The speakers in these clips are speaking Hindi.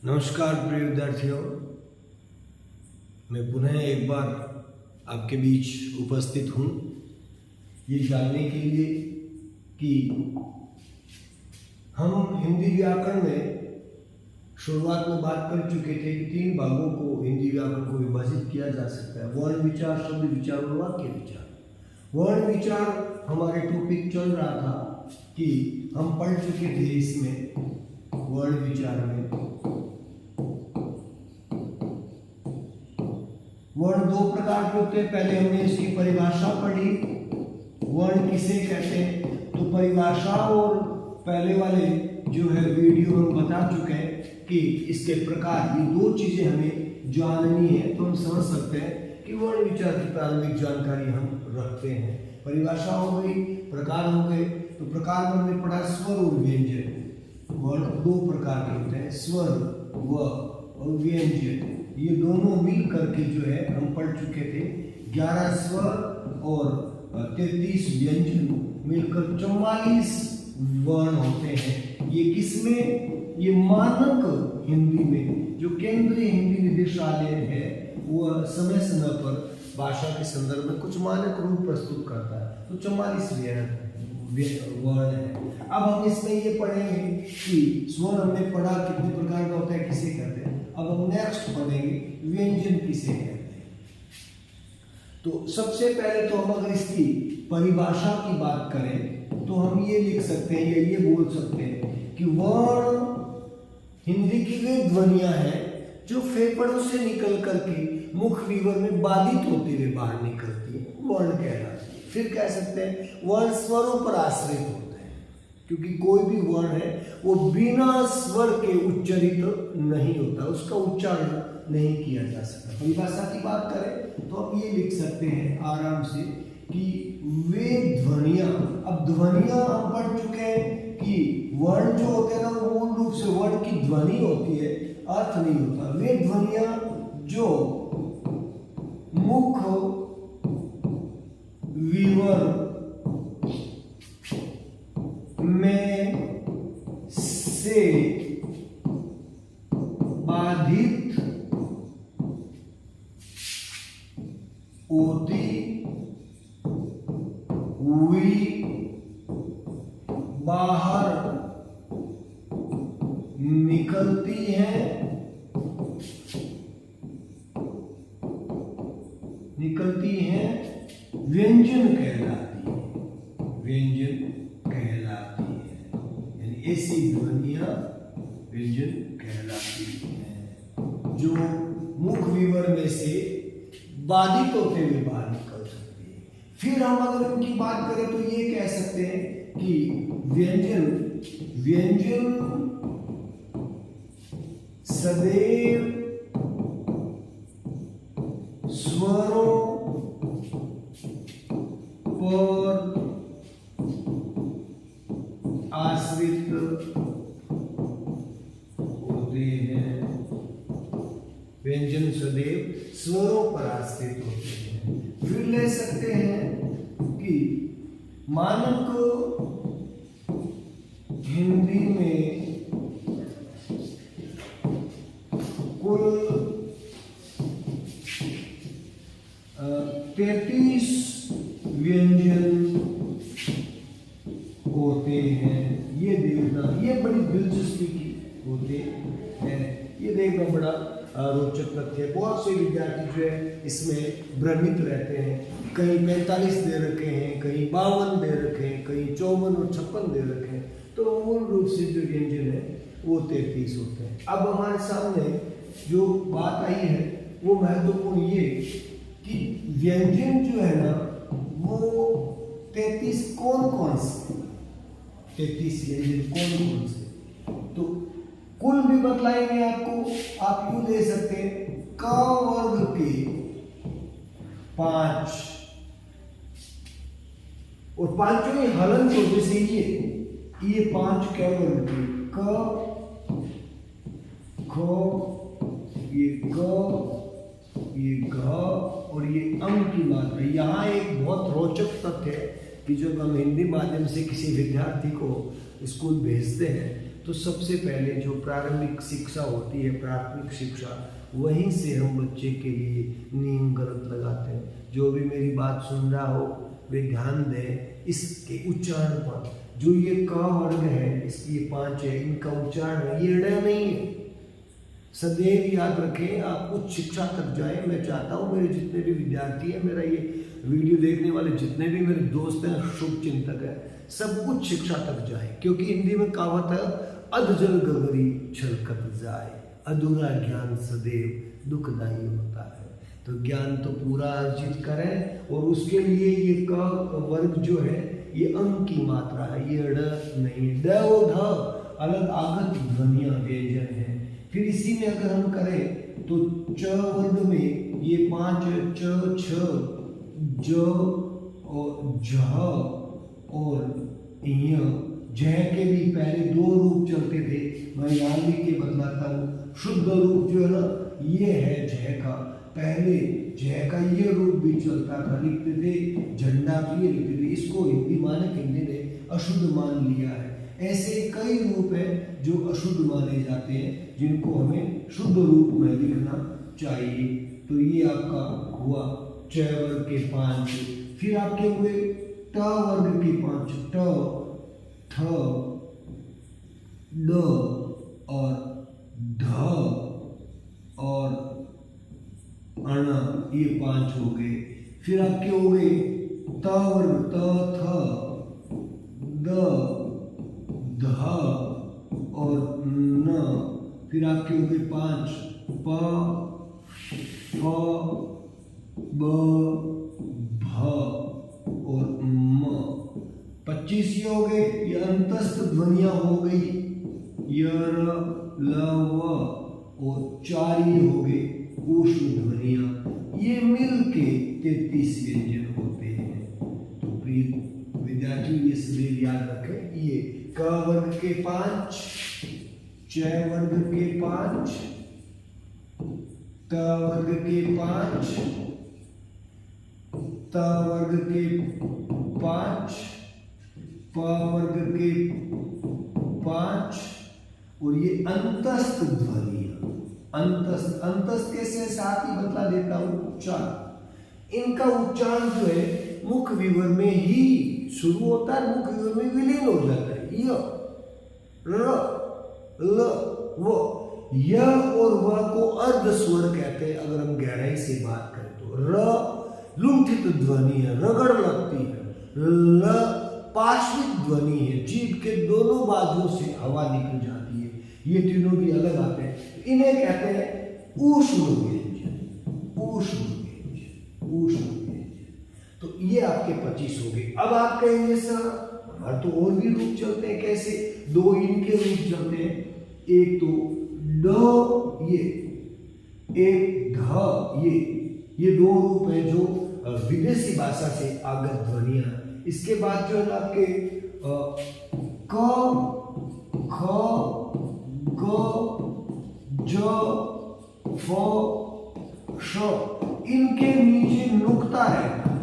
नमस्कार प्रिय विद्यार्थियों, मैं पुनः एक बार आपके बीच उपस्थित हूँ ये जानने के लिए कि हम हिंदी व्याकरण में शुरुआत में बात कर चुके थे कि 3 भागों को हिंदी व्याकरण को विभाजित किया जा सकता है। वर्ण विचार, शब्द विचार और वाक्य विचार। वर्ण विचार हमारे टॉपिक चल रहा था कि हम पढ़ चुके थे इसमें वर्ण विचार में वर्ण 2 प्रकार के होते हैं। पहले हमने इसकी परिभाषा पढ़ी, वर्ण किसे कहते हैं। तो परिभाषा और पहले वाले जो है वीडियो हम बता चुके हैं कि इसके प्रकार, ये 2 चीजें हमें जाननी है तो हम समझ सकते हैं कि वर्ण विचार की प्रारंभिक जानकारी हम रखते हैं। परिभाषा हो गई, प्रकार हो गए। तो प्रकार में हमने पढ़ा स्वर और व्यंजन। वर्ण 2 प्रकार के होते हैं, स्वर व और व्यंजन। ये दोनों मिल करके जो है हम पढ़ चुके थे। 11 स्वर और 33 व्यंजन मिलकर 44 वर्ण होते हैं। ये किसमें? ये मानक हिंदी में जो केंद्रीय हिंदी निदेशालय है वह समय समय पर भाषा के संदर्भ में कुछ मानक रूप प्रस्तुत करता है। तो 44 वर्ण है। अब हम इसमें ये पढ़ेंगे कि स्वर हमने पढ़ा कितने प्रकार का होता है, किसे कहते हैं। अब हम नेक्स्ट पढ़ेंगे व्यंजन किसे कहते हैं। तो सबसे पहले तो हम अगर इसकी परिभाषा की बात करें तो हम ये लिख सकते हैं या ये बोल सकते हैं कि वर्ण हिंदी की वे ध्वनियां हैं जो फेफड़ों से निकल करके मुख विवर में बाधित होते हुए बाहर निकलती है, वर्ण कहलाती है। फिर कह सकते हैं वर्ण स्वरों पर आश्रित होते हैं, क्योंकि कोई भी वर्ण है वो बिना स्वर के उच्चारित नहीं होता, उसका उच्चारण नहीं किया जा सकता। परिभाषा की बात करें तो हम ये लिख सकते हैं आराम से कि वे ध्वनियां, अब ध्वनियां हम पढ़ चुके हैं कि वर्ण जो होते हैं ना वो मूल रूप से वर्ण की ध्वनि होती है, अर्थ नहीं होता। वे ध्वनियां जो मुख विवर में से बाधित होती हुई बाहर निकलती है, व्यंजन कहलाती है। व्यंजन कहलाती है, यानी ऐसी ध्वनियां व्यंजन कहलाती हैं जो मुख विवर में से बाधित होते हुए बाहर निकल सकती है। फिर हम अगर उनकी बात करें तो ये कह सकते हैं कि व्यंजन सदैव स्वरों पर आश्रित होते हैं। व्यंजन सदैव स्वरों पर आश्रित होते हैं। फिर ले सकते हैं कि मानक हिंदी में कुल 33 व्यंजन होते हैं। ये देखना, ये बड़ी दिलचस्पी की होते हैं। ये देखना बड़ा रोचक तथ्य है। बहुत से विद्यार्थी जो है इसमें भ्रमित रहते हैं। कहीं 45 दे रखे हैं, कहीं 52 दे रखे हैं, कहीं 54 और 56 दे रखे हैं। तो मूल रूप से जो व्यंजन है वो 33 होते हैं। अब हमारे सामने जो बात आई है वो महत्वपूर्ण ये कि व्यंजन जो है ना वो 33 कौन से 33 व्यंजन कौन से, तो कुल भी बतलाएंगे आपको। आप यूं ले सकते हैं क वर्ग के 5 और पांचों ही हलन को, जैसे ये 5 क वर्ग के क ख, ये ग, ये घ और ये अंग की मात्रा। यहाँ एक बहुत रोचक तथ्य है कि जब हम हिंदी माध्यम से किसी विद्यार्थी को स्कूल भेजते हैं तो सबसे पहले जो प्रारंभिक शिक्षा होती है, प्राथमिक शिक्षा, वहीं से हम बच्चे के लिए नींव गलत लगाते हैं। जो भी मेरी बात सुन रहा हो वे ध्यान दें इसके उच्चारण पर। जो ये क वर्ग है, इसकी ये 5 है, इनका उच्चारण ये ड़ नहीं है। सदैव याद रखें, आप उच्च शिक्षा तक जाएं। मैं चाहता हूँ मेरे जितने भी विद्यार्थी हैं, मेरा ये वीडियो देखने वाले जितने भी मेरे दोस्त हैं, शुभ चिंतक हैं, सब उच्च शिक्षा तक जाएं। क्योंकि हिंदी में कहावत है, अधजल गगरी छलकत जाए, अधूरा ज्ञान सदैव दुखदाई होता है। तो ज्ञान तो पूरा अर्जित करें, और उसके लिए ये क वर्ग जो है ये अंक की मात्रा है, ये ड नहीं। ड और ध अलग आगत ध्वनियां व्यंजन है। फिर इसी में अगर हम करें तो च वर्ग में ये 5 च, छ, ज और झ और य। जय के भी पहले 2 रूप चलते थे, मैं यहाँ लिख के बदलाता हूँ। शुद्ध रूप जो है ना, ये है जय का। पहले जय का ये रूप भी चलता था, लिखते थे झंडा भी लिखते थे। इसको हिंदी मानक हिंदी ने अशुद्ध मान लिया है। ऐसे कई रूप हैं जो अशुद्ध माने जाते हैं, जिनको हमें शुद्ध रूप में लिखना चाहिए। तो ये आपका हुआ च वर्ग के 5। फिर आपके हुए ट वर्ग के 5, ट, ठ, ड और ध और अण, ये 5 हो गए। फिर आपके हो गए त वर्ग, त, थ, द, ध और न। फिर आपके हो गए 5, प, फ, ब, भ और म। 25 ये हो गए। ये अंतस्थ ध्वनियां हो गई, य, ल, व और 4 ये हो गए ऊष्म ध्वनियां। ये मिल के 33 व्यंजन होते हैं। तो प्रिय विद्यार्थी ये सदैव याद रखें। ये क वर्ग के 5, च वर्ग के 5, त वर्ग के 5, त वर्ग के 5, प वर्ग के 5 और ये अंतस्थ ध्वनियां। अंतस्थ कैसे, साथ ही बतला देता हूं उच्चारण। इनका उच्चारण जो है मुख विवर में ही शुरू होता है, मुख विवर में विलीन हो जाता है। य, र, ल, व। य और व को अर्ध स्वर कहते हैं। अगर हम गहराई से बात करें तो र लुंठित ध्वनि है, रगड़ लगती है। ल पार्श्विक ध्वनि है, जीभ के दोनों बाजुओं से हवा निकल जाती है। ये तीनों भी अलग आते हैं। इन्हें कहते हैं ऊष्म व्यंजन, ऊष्म व्यंजन, ऊष्म व्यंजन। तो ये आपके 25 हो गए। अब आप कहेंगे सर हमारे तो और भी रूप चलते हैं, कैसे? 2 इनके रूप चलते हैं। एक तो ड, ये, एक ध, ये 2 रूप है जो विदेशी भाषा से आगत ध्वनियां। इसके बाद जो है आपके क, ख, ग, ज, फ, श, इनके नीचे नुक्ता रहता है।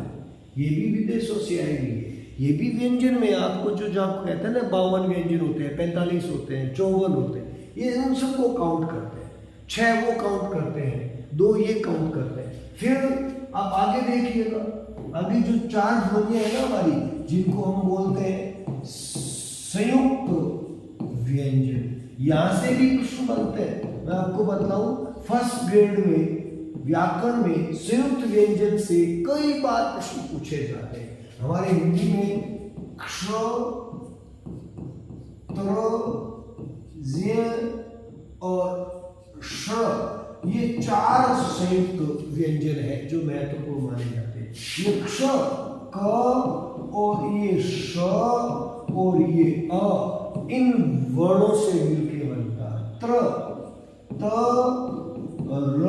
ये भी विदेशों से आई हुई है। ये भी व्यंजन में आपको जो जहाँ कहते हैं ना 52 व्यंजन होते हैं, 45 होते हैं, 54 होते हैं, ये उन सबको काउंट करते हैं। 6 वो काउंट करते हैं, 2 ये काउंट करते हैं। फिर आप आगे देखिएगा, अभी जो 4 ध्वनियां है ना हमारी, जिनको हम बोलते हैं संयुक्त व्यंजन, यहां से भी प्रश्न बनते हैं। मैं आपको बताऊं, फर्स्ट ग्रेड में व्याकरण में संयुक्त व्यंजन से कई बार प्रश्न पूछे जाते हैं। हमारे हिंदी में क्ष, त्र, ज्ञ और श, ये 4 संयुक्त व्यंजन है जो महत्वपूर्ण माने जाते हैं। ये क्ष, क और ये श और ये अ, इन वर्णों से मिलकर बनता है। त्र, त, र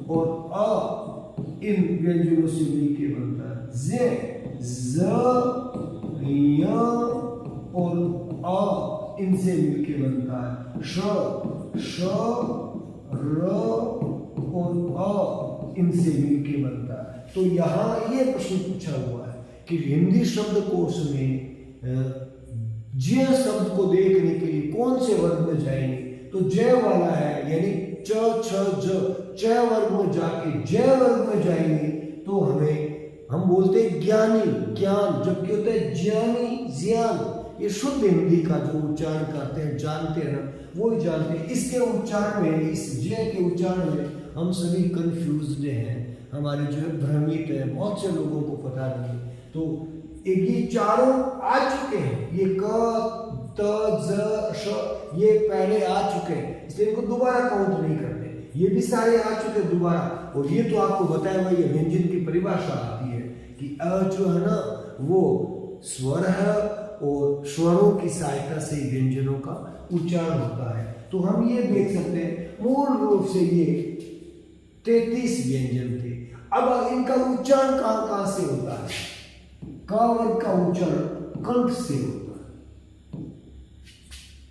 और अ, इन व्यंजनों से मिलकर बनता है। ज, ज, य और अ, इनसे मिलकर बनता है। श, श, र और अ, इनसे मिलके बनता है। तो यहाँ ये प्रश्न पूछा हुआ है कि हिंदी शब्दकोश में ज शब्द को देखने के लिए कौन से वर्ग में जाएंगे, तो ज वाला है यानी च छ ज, च वर्ग में जाके ज वर्ग में जाएंगे तो हम बोलते हैं ज्ञानी, ज्ञान, जबकि होता है ज्ञानी, ज्ञान। ये शुद्ध हिंदी का जो उच्चारण करते हैं, जानते हैं ना, वो ही जानते हैं। इसके उच्चारण में, इस ज के उच्चारण में हम सभी कंफ्यूज्ड हैं, हमारे जो है भ्रमित है, बहुत से लोगों को पता नहीं। तो एक ये चारों आ चुके हैं, ये क त ज श ये पहले आ चुके हैं, इसलिए इनको दोबारा काउंट नहीं करते। ये भी सारे आ चुके हैं दोबारा। और ये तो आपको बताया हुआ ये व्यंजन की परिभाषा आती है कि अ जो है ना वो स्वर है और स्वरों की सहायता से व्यंजनों का उच्चारण होता है। तो हम ये देख सकते हैं मूल रूप से ये 33 व्यंजन थे। अब इनका उच्चारण कहां कहां से होता है? क वर्ग का उच्चारण कंठ से होता है,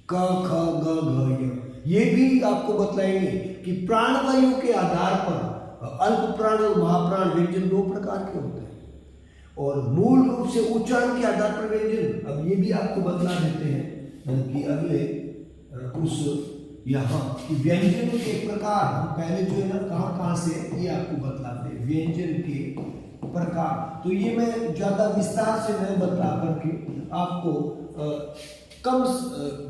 क ख ग घ य। ये भी आपको बतलाएंगे कि प्राणवायु के आधार पर अल्प प्राण और महाप्राण व्यंजन दो प्रकार के होते हैं, और मूल रूप से उच्चारण के आधार पर व्यंजन अब ये भी आपको बतला देते हैं कि अगले उस यहाँ कि व्यंजनों के प्रकार। हम पहले जो है ना कहाँ से ये आपको बतलाते हैं व्यंजन के प्रकार। तो ये मैं ज्यादा विस्तार से नहीं बता करके आपको कम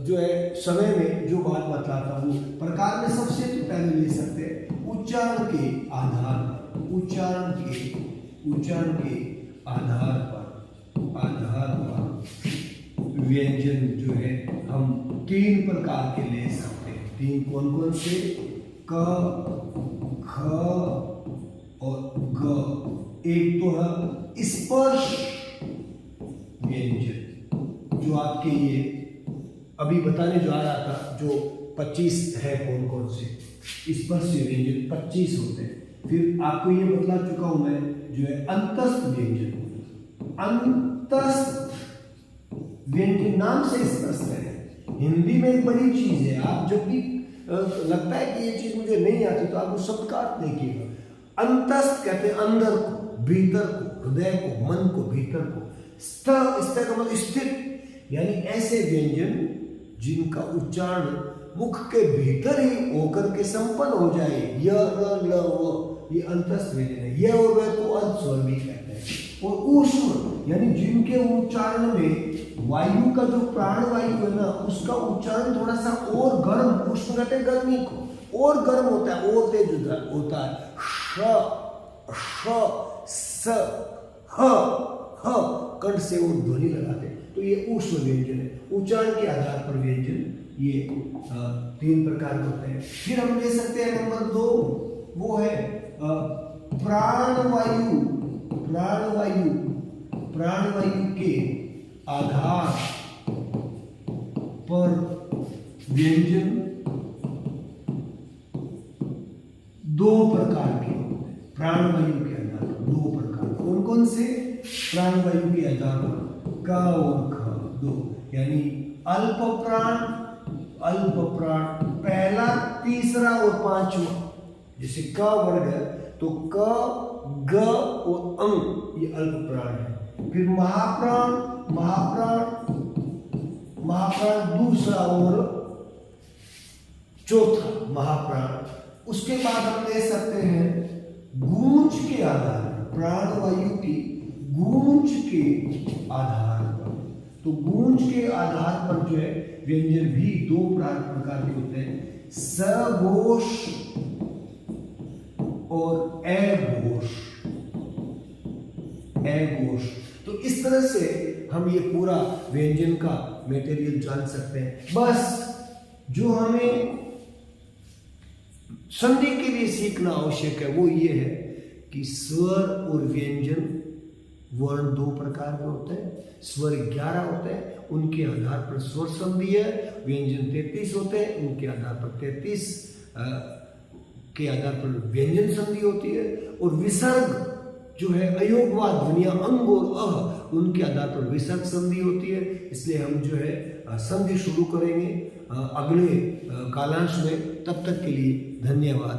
जो है समय में जो बात बताता हूँ। प्रकार में सबसे तो पहले ले सकते हैं उच्चारण के आधार पर, उच्चारण के आधार पर व्यंजन जो है हम 3 प्रकार के ले सकते हैं। 3 कौन कौन से? क, ख और ग। एक तो है स्पर्श व्यंजन, जो आपके ये अभी बताने जा रहा था, जो 25 है कौन कौन से स्पर्श व्यंजन 25 होते हैं। फिर आपको ये बतला चुका हूं मैं जो है अंतस्थ व्यंजन। अंतस्थ व्यंजन नाम से स्पष्ट है, हिंदी में एक बड़ी चीज है। आप जब भी लगता है कि ये चीज मुझे नहीं आती तो आप उस शब्द का अर्थ देखिएगा। अंतस्थ कहते हैं अंदर को, भीतर को, हृदय को, मन को, भीतर को। स्थ का मतलब स्थित, यानी ऐसे व्यंजन जिनका उच्चारण मुख के भीतर ही होकर के संपन्न हो जाए। य र ल व, ये अंतस्थ व्यंजन है। य और व को अर्ध स्वर भी कहते हैं। और ऊष्म यानी जिनके उच्चारण में वायु का जो प्राण वायु है ना उसका उच्चारण थोड़ा सा और गर्म, ऊष्म कहते हैं गर्मी को, और गर्म होता है, और तेज होता है। श श स ह कंठ से वो ध्वनि लगाते हैं, तो ये ऊष्म व्यंजन है। उच्चारण के आधार पर व्यंजन ये 3 प्रकार होते हैं। फिर हम ले सकते हैं नंबर 2, वो है प्राणवायु। प्राणवायु के आधार पर व्यंजन 2 प्रकार के होते हैं। प्राणवायु के आधार पर 2 प्रकार, कौन कौन से? प्राणवायु के आधार पर क और ख 2, यानी अल्प प्राण पहला, तीसरा और पांचवा। जैसे क वर्ग है तो क, ग और अंग ये अल्प प्राण है। फिर महाप्राण दूसरा और चौथा महाप्राण। उसके बाद हम ले सकते हैं गूंज के आधार पर, प्राणवायु की गूंज के आधार पर। तो गूंज के आधार पर जो है व्यंजन भी 2 प्रकार के होते हैं, सघोष और अघोष। तो इस तरह से हम ये पूरा व्यंजन का मटेरियल जान सकते हैं। बस जो हमें संधि के लिए सीखना आवश्यक है वो ये है कि स्वर और व्यंजन वर्ण 2 प्रकार के होते हैं। स्वर 11 होते हैं, उनके आधार पर स्वर संधि है। व्यंजन 33 होते हैं, उनके आधार पर 33 के आधार पर व्यंजन संधि होती है। और विसर्ग जो है अयोगवाद ध्वनियां अंग और अह, उनके आधार पर विसर्ग संधि होती है। इसलिए हम जो है संधि शुरू करेंगे अगले कालांश में। तब तक के लिए धन्यवाद।